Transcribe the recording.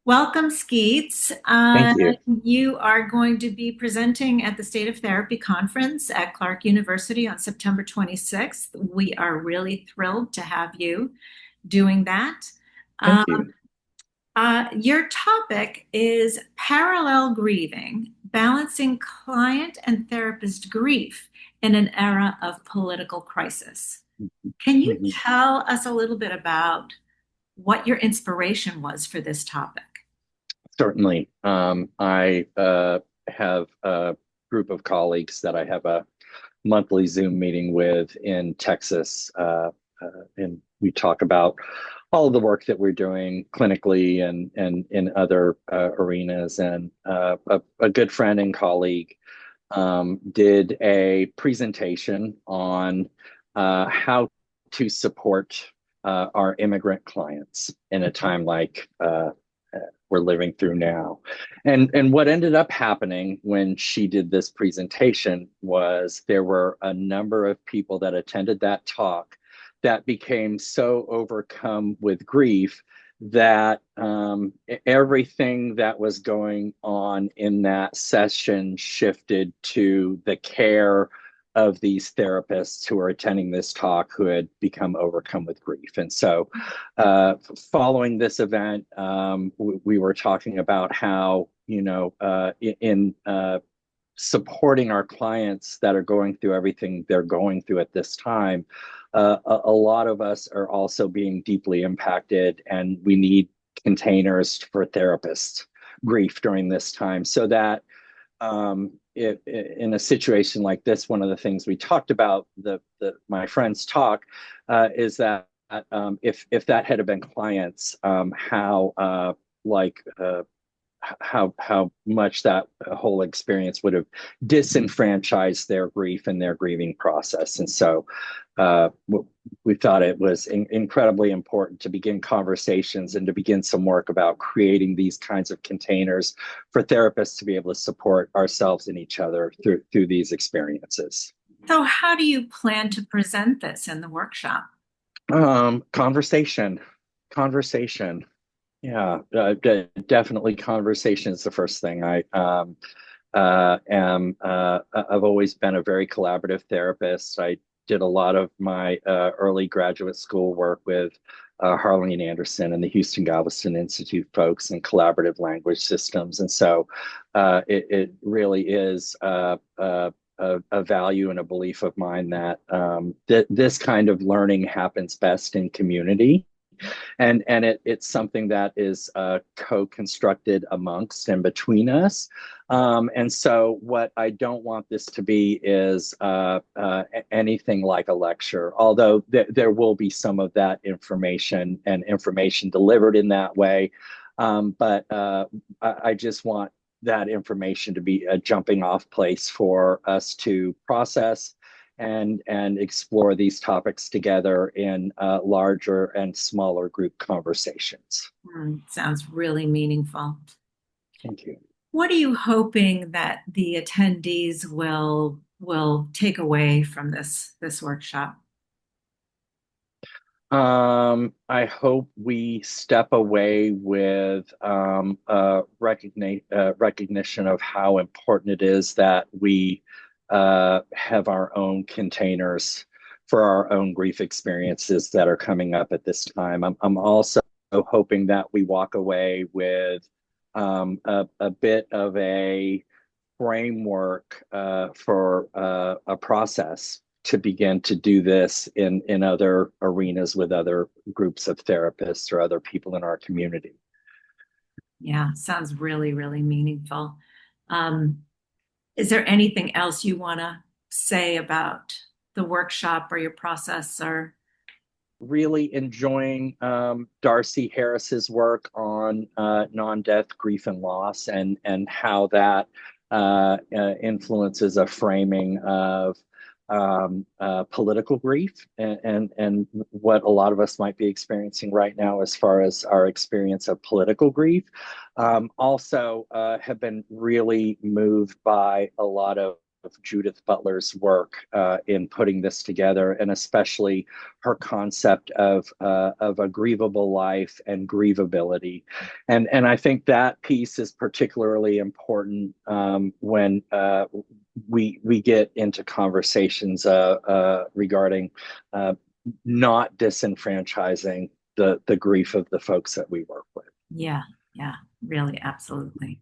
Welcome, Skeetz. Thank you. You are going to be presenting at the State of Therapy Conference at Clark University on September 26th. We are really thrilled to have you doing that. Thank Um, you. your topic is parallel grieving, balancing client and therapist grief in an era of political crisis. Can you Mhm. tell us a little bit about what your inspiration was for this topic? Certainly. I have a group of colleagues that I have a monthly Zoom meeting with in Texas. And we talk about all of the work that we're doing clinically and in other arenas. And a good friend and colleague did a presentation on how to support our immigrant clients in a time like we're living through now. And what ended up happening when she did this presentation was there were a number of people that attended that talk that became so overcome with grief that everything that was going on in that session shifted to the care of these therapists who are attending this talk who had become overcome with grief. And so, following this event, we were talking about how, in supporting our clients that are going through everything they're going through at this time, a lot of us are also being deeply impacted, and we need containers for therapists grief during this time so that in a situation like this, one of the things we talked about my friend's talk is that if that had been clients, like how much that whole experience would have disenfranchised their grief and their grieving process. And so uh, we thought it was incredibly important to begin conversations and to begin some work about creating these kinds of containers for therapists to be able to support ourselves and each other through these experiences. So, how do you plan to present this in the workshop? Conversation, conversation. Yeah, definitely conversation is the first thing. I've always been a very collaborative therapist. I did a lot of my early graduate school work with Harlene Anderson and the Houston Galveston Institute folks in collaborative language systems. And so it really is a value and a belief of mine that this kind of learning happens best in community, and it's something that is co-constructed amongst and between us. And so what I don't want this to be is anything like a lecture, although there will be some of that information and information delivered in that way. But I just want that information to be a jumping off place for us to process and explore these topics together in larger and smaller group conversations. Sounds really meaningful. Thank you. What are you hoping that the attendees will take away from this workshop? I hope we step away with recognition of how important it is that we have our own containers for our own grief experiences that are coming up at this time. I'm also hoping that we walk away with a bit of a framework for a process to begin to do this in other arenas with other groups of therapists or other people in our community. Yeah, sounds really, really meaningful. Um, is there anything else you want to say about the workshop or your process or Really enjoying Darcy Harris's work on non-death grief and loss, and how that influences a framing of political grief, and what a lot of us might be experiencing right now as far as our experience of political grief. Also, have been really moved by a lot of Judith Butler's work in putting this together, and especially her concept of a grievable life and grievability, and I think that piece is particularly important when we get into conversations regarding not disenfranchising the grief of the folks that we work with. Yeah, yeah, really, absolutely.